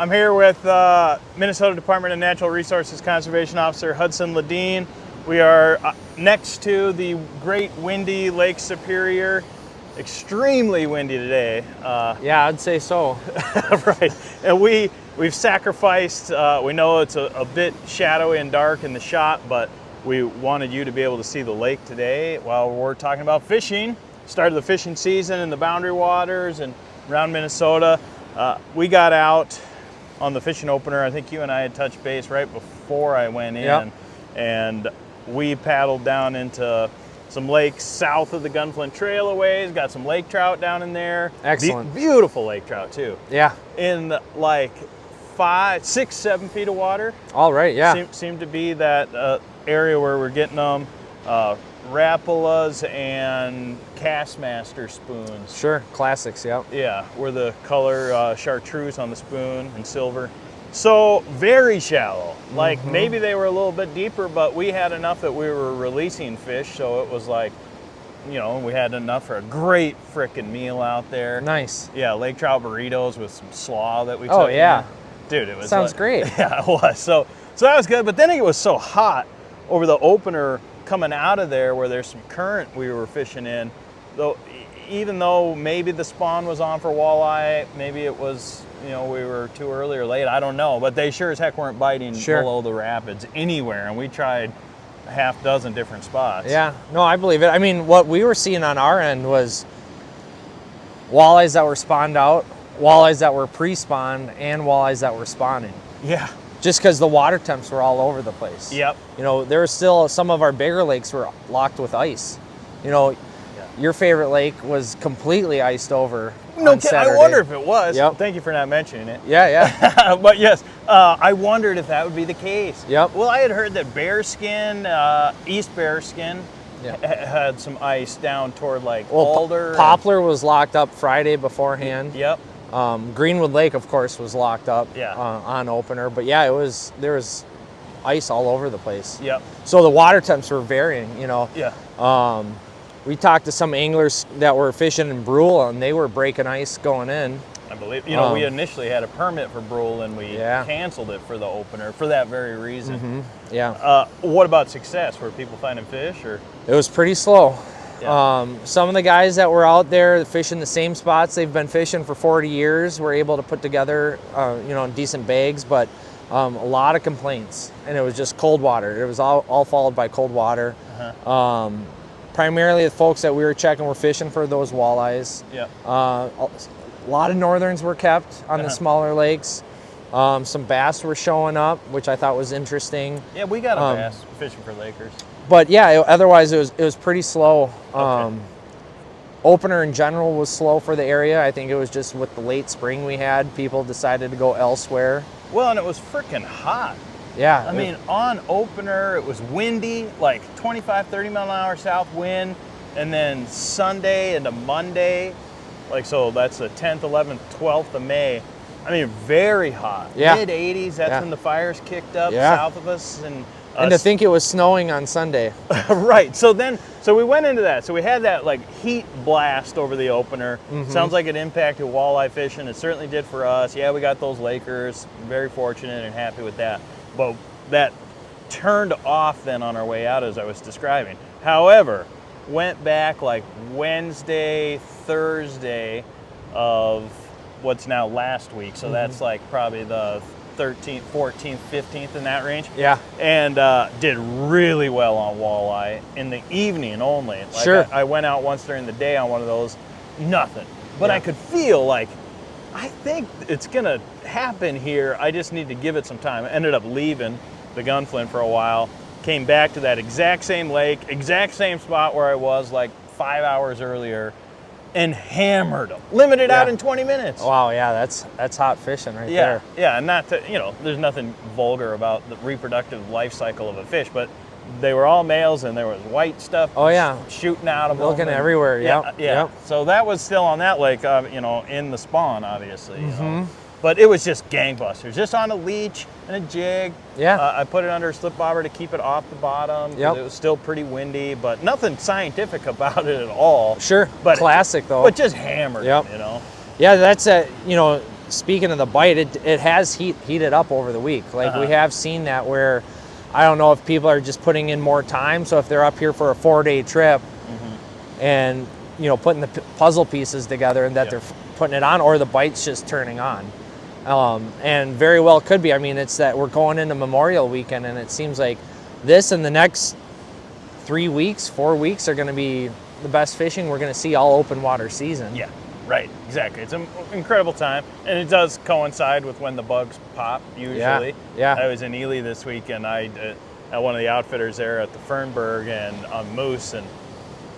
I'm here with Minnesota Department of Natural Resources Conservation Officer Hudson Ledeen. We are next to the great windy Lake Superior. Extremely windy today. Yeah, I'd say so. Right. And we've sacrificed, we know it's a bit shadowy and dark in the shot, but we wanted you to be able to see the lake today while we're talking about fishing. Started the fishing season in the boundary waters and around Minnesota. We got out on the fishing opener. I think you and I had touched base right before I went in. Yep. And we paddled down into some lakes south of the Gunflint Trail a ways. Got some lake trout down in there. Excellent. Beautiful lake trout too. Yeah. In like 5, 6, 7 feet of water. All right, yeah. Seemed to be that area where we're getting them. Rapalas and Castmaster spoons. Sure, classics, yeah. Yeah, were the color chartreuse on the spoon and silver. So very shallow. Like maybe they were a little bit deeper, but we had enough that we were releasing fish. So it was like, you know, we had enough for a great frickin' meal out there. Nice. Yeah, lake trout burritos with some slaw that we took. Oh, yeah. in. Dude, it was Sounds like, great. Yeah, it was. So that was good. But then it was so hot over the opener coming out of there where there's some current we were fishing in. Though, even though maybe the spawn was on for walleye, maybe it was, you know, we were too early or late, I don't know. But they sure as heck weren't biting below the rapids anywhere. And we tried a half dozen different spots. Yeah, no, I believe it. I mean, what we were seeing on our end was walleyes that were spawned out, walleyes that were pre-spawned, and walleyes that were spawning. Yeah. Just because the water temps were all over the place. Yep. You know, there were still some of our bigger lakes were locked with ice. You know, your favorite lake was completely iced over. No, on Saturday. I wonder if it was. Yep. Thank you for not mentioning it. Yeah, yeah. But yes, I wondered if that would be the case. Yep. Well, I had heard that Bearskin, East Bearskin, had some ice down toward like Alder. Poplar was locked up Friday beforehand. Yep. Greenwood Lake, of course, was locked up Yeah. on opener. But yeah, there was ice all over the place. Yep. So the water temps were varying, you know. Yeah. We talked to some anglers that were fishing in Brule, and they were breaking ice going in. I believe, you know, we initially had a permit for Brule and we canceled it for the opener for that very reason. Yeah. What about success? Were people finding fish or? It was pretty slow. Yeah. Some of the guys that were out there fishing the same spots they've been fishing for 40 years were able to put together, you know, decent bags, but a lot of complaints, and it was just cold water. It was all followed by cold water. Primarily the folks that we were checking were fishing for those walleyes. Yeah. A lot of northerns were kept on the smaller lakes. Some bass were showing up, which I thought was interesting. Yeah, we got a bass fishing for Lakers. But yeah, otherwise it was pretty slow. Opener in general was slow for the area. I think it was just with the late spring we had, people decided to go elsewhere. Well, and it was freaking hot. Yeah. I mean, on opener, it was windy, like 25, 30 mile an hour south wind. And then Sunday into Monday, like, so that's the 10th, 11th, 12th of May. I mean, very hot. Yeah. Mid 80s, that's when the fires kicked up south of us. And to think it was snowing on Sunday. Right. So we went into that. So we had that like heat blast over the opener. Sounds like it impacted walleye fishing. It certainly did for us. Yeah, we got those Lakers. Very fortunate and happy with that. But that turned off then on our way out, as I was describing. However, went back like Wednesday, Thursday of what's now last week. So that's like probably the 13th, 14th, 15th in that range. Yeah. And did really well on walleye in the evening only. Like Sure. I went out once during the day on one of those, nothing. But I could feel like, I think it's going to happen here. I just need to give it some time. I ended up leaving the Gunflint for a while, came back to that exact same lake, exact same spot where I was like 5 hours earlier, and hammered them. Limited out in 20 minutes. Wow, yeah, that's hot fishing right there. Yeah, and not to, you know, there's nothing vulgar about the reproductive life cycle of a fish, but they were all males and there was white stuff shooting out of them. Looking everywhere, yeah. So that was still on that lake, you know, in the spawn, obviously. You know. But it was just gangbusters, just on a leech and a jig. Yeah. I put it under a slip bobber to keep it off the bottom. Yep. It was still pretty windy, but nothing scientific about it at all. Sure. But classic though. But just hammered, Yep. you know. Yeah, that's you know, speaking of the bite, it has heated up over the week. Like we have seen that where I don't know if people are just putting in more time. So if they're up here for a 4-day trip and, you know, putting the puzzle pieces together and that they're putting it on, or the bite's just turning on. And very well could be. I mean, it's that we're going into Memorial Weekend, and it seems like this and the next 3 weeks, 4 weeks are going to be the best fishing we're going to see all open water season. Yeah, right, exactly. It's an incredible time, and it does coincide with when the bugs pop usually. Yeah. I was in Ely this weekend. I at one of the outfitters there at the Fernberg and on Moose, and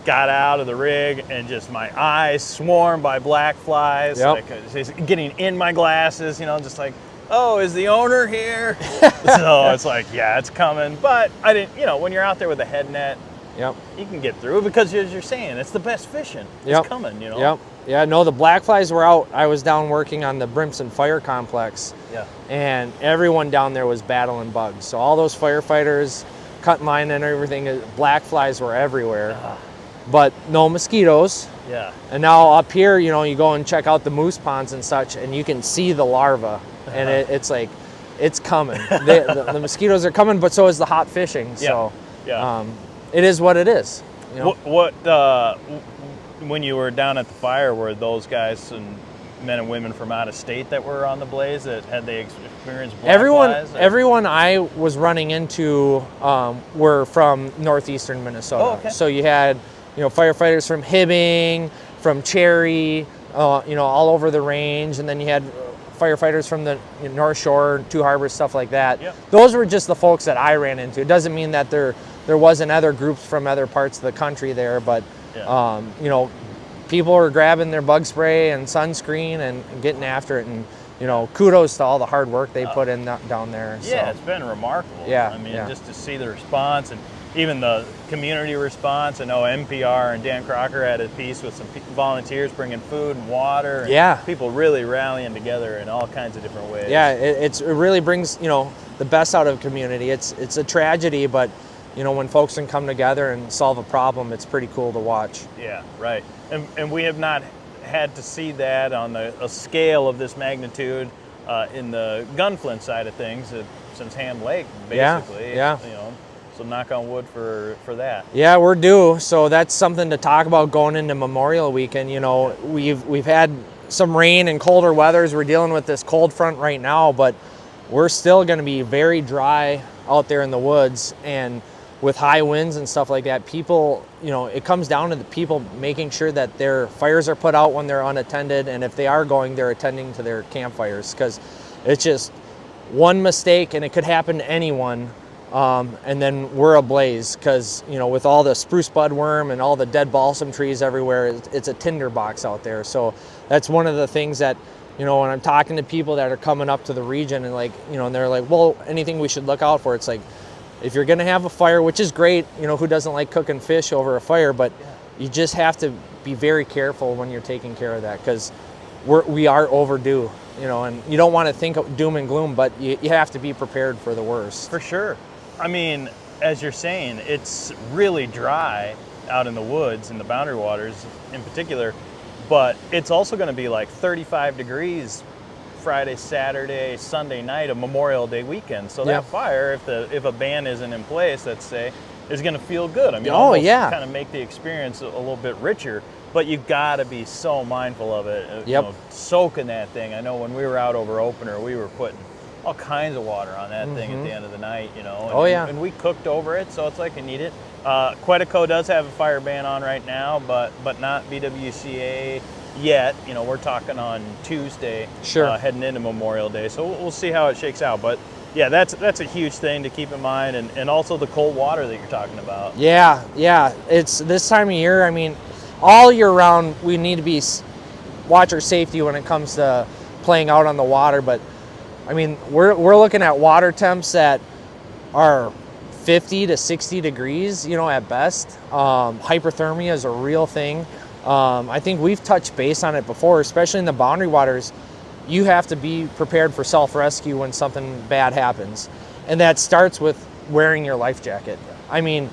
got out of the rig, and just my eyes swarmed by black flies, like just getting in my glasses, you know, just like, oh, is the owner here? So it's like, yeah, it's coming. But I didn't, you know, when you're out there with a head net, you can get through, because as you're saying, it's the best fishing. It's coming, you know. Yeah, no, the black flies were out. I was down working on the Brimson Fire Complex, and everyone down there was battling bugs. So all those firefighters, cutting line and everything, black flies were everywhere. But no mosquitoes. And now up here, you know, you go and check out the moose ponds and such, and you can see the larva, and it's like, it's coming. The mosquitoes are coming, but so is the hot fishing. So it is what it is. You know? What when you were down at the fire, were those guys and men and women from out of state that were on the blaze, that had they experienced black flies? Everyone I was running into were from northeastern Minnesota. So you had, you know, firefighters from Hibbing, from Cherry, you know, all over the range, and then you had firefighters from the North Shore, Two Harbors, stuff like that. Those were just the folks that I ran into. It doesn't mean that there wasn't other groups from other parts of the country there, but you know, people are grabbing their bug spray and sunscreen and getting after it, and you know, kudos to all the hard work they put in down there. Yeah, it's been remarkable. I mean, just to see the response, and even the community response. I know NPR and Dan Crocker had a piece with some volunteers bringing food and water. And people really rallying together in all kinds of different ways. It really brings, you know, the best out of a community. It's a tragedy, but you know, when folks can come together and solve a problem, it's pretty cool to watch. Yeah, right. And we have not had to see that on a scale of this magnitude in the gunflint side of things since Ham Lake, basically. You know, so knock on wood for that. Yeah, we're due. So that's something to talk about going into Memorial Weekend. You know, we've had some rain and colder weathers. We're dealing with this cold front right now, but we're still going to be very dry out there in the woods, and with high winds and stuff like that, people, you know, it comes down to the people making sure that their fires are put out when they're unattended, and if they are going, they're attending to their campfires, because it's just one mistake and it could happen to anyone. And then we're ablaze, because, you know, with all the spruce budworm and all the dead balsam trees everywhere, it's a tinderbox out there. So that's one of the things that, you know, when I'm talking to people that are coming up to the region, and like, you know, and they're like, well, anything we should look out for, it's like, if you're going to have a fire, which is great, you know, who doesn't like cooking fish over a fire, but you just have to be very careful when you're taking care of that, because we are overdue, you know, and you don't want to think of doom and gloom, but you have to be prepared for the worst. For sure. I mean, as you're saying, it's really dry out in the woods, in the boundary waters in particular, but it's also going to be like 35 degrees Friday, Saturday, Sunday night of Memorial Day weekend. So that fire, if a ban isn't in place, let's say, is going to feel good. I mean, kind of make the experience a little bit richer. But you got to be so mindful of it. You know, soaking that thing. I know when we were out over opener, we were putting all kinds of water on that thing at the end of the night. You know, and we cooked over it, so it's like you need it. Quetico does have a fire ban on right now, but not BWCA yet. You know, we're talking on Tuesday, heading into Memorial Day, so we'll see how it shakes out. But yeah, that's a huge thing to keep in mind, and also the cold water that you're talking about. It's this time of year. I mean, all year round we need to watch our safety when it comes to playing out on the water. But I mean, we're looking at water temps that are 50 to 60 degrees, you know, at best. Hyperthermia is a real thing. I think we've touched base on it before, especially in the boundary waters. You have to be prepared for self-rescue when something bad happens. And that starts with wearing your life jacket. I mean,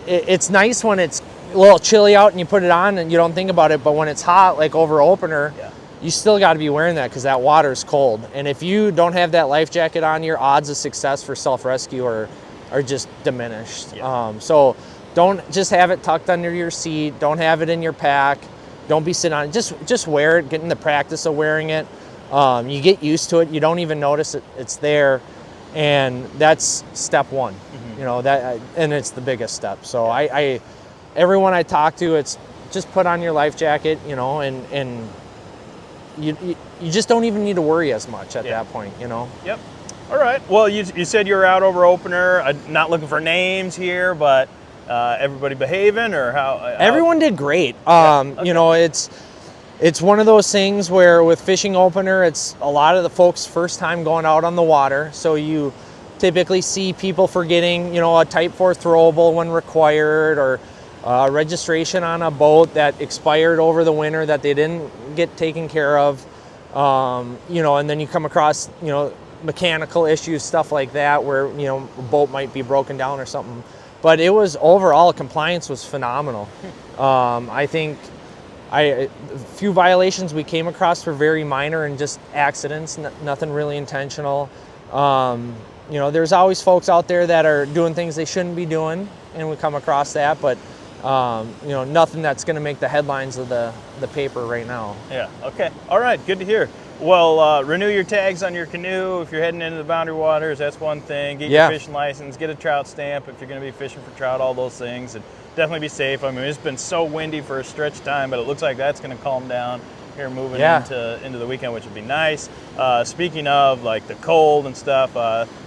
it's nice when it's a little chilly out and you put it on and you don't think about it, but when it's hot, like over opener, you still got to be wearing that because that water is cold. And if you don't have that life jacket on, your odds of success for self-rescue are just diminished. Yeah. So don't just have it tucked under your seat. Don't have it in your pack. Don't be sitting on it. Just wear it. Get in the practice of wearing it. You get used to it. You don't even notice it's there. And that's step one. You know, and it's the biggest step. So I everyone I talk to, it's just put on your life jacket, you know, and you just don't even need to worry as much at that point, you know. Yep. All right. Well, you said you were out over opener. Not looking for names here, but everybody behaving, or how? Everyone did great. Okay. You know, it's one of those things where with fishing opener, it's a lot of the folks' first time going out on the water. So you typically see people forgetting, you know, a Type 4 throwable when required, or registration on a boat that expired over the winter that they didn't get taken care of. You know, and then you come across, you know, mechanical issues, stuff like that, where, you know, a boat might be broken down or something. But it was overall, compliance was phenomenal. I think a few violations we came across were very minor and just accidents, nothing really intentional. You know, there's always folks out there that are doing things they shouldn't be doing, and we come across that, but you know, nothing that's going to make the headlines of the paper right now. Yeah. Okay. All right. Good to hear. Well, renew your tags on your canoe if you're heading into the boundary waters. That's one thing. Get your fishing license. Get a trout stamp if you're going to be fishing for trout. All those things, and definitely be safe. I mean, it's been so windy for a stretch of time, but it looks like that's going to calm down here moving into the weekend, which would be nice. Speaking of like the cold and stuff,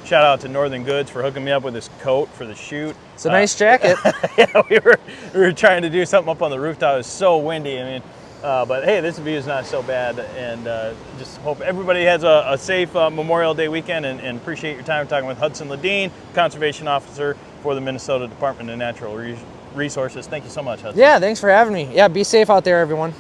shout out to Northern Goods for hooking me up with this coat for the shoot. It's a nice jacket. Yeah, we were trying to do something up on the rooftop. It was so windy. I mean, but hey, this view is not so bad, and just hope everybody has a safe Memorial Day weekend, and appreciate your time talking with Hudson Ledeen, Conservation Officer for the Minnesota Department of Natural Resources. Thank you so much, Hudson. Yeah, thanks for having me. Yeah, be safe out there, everyone.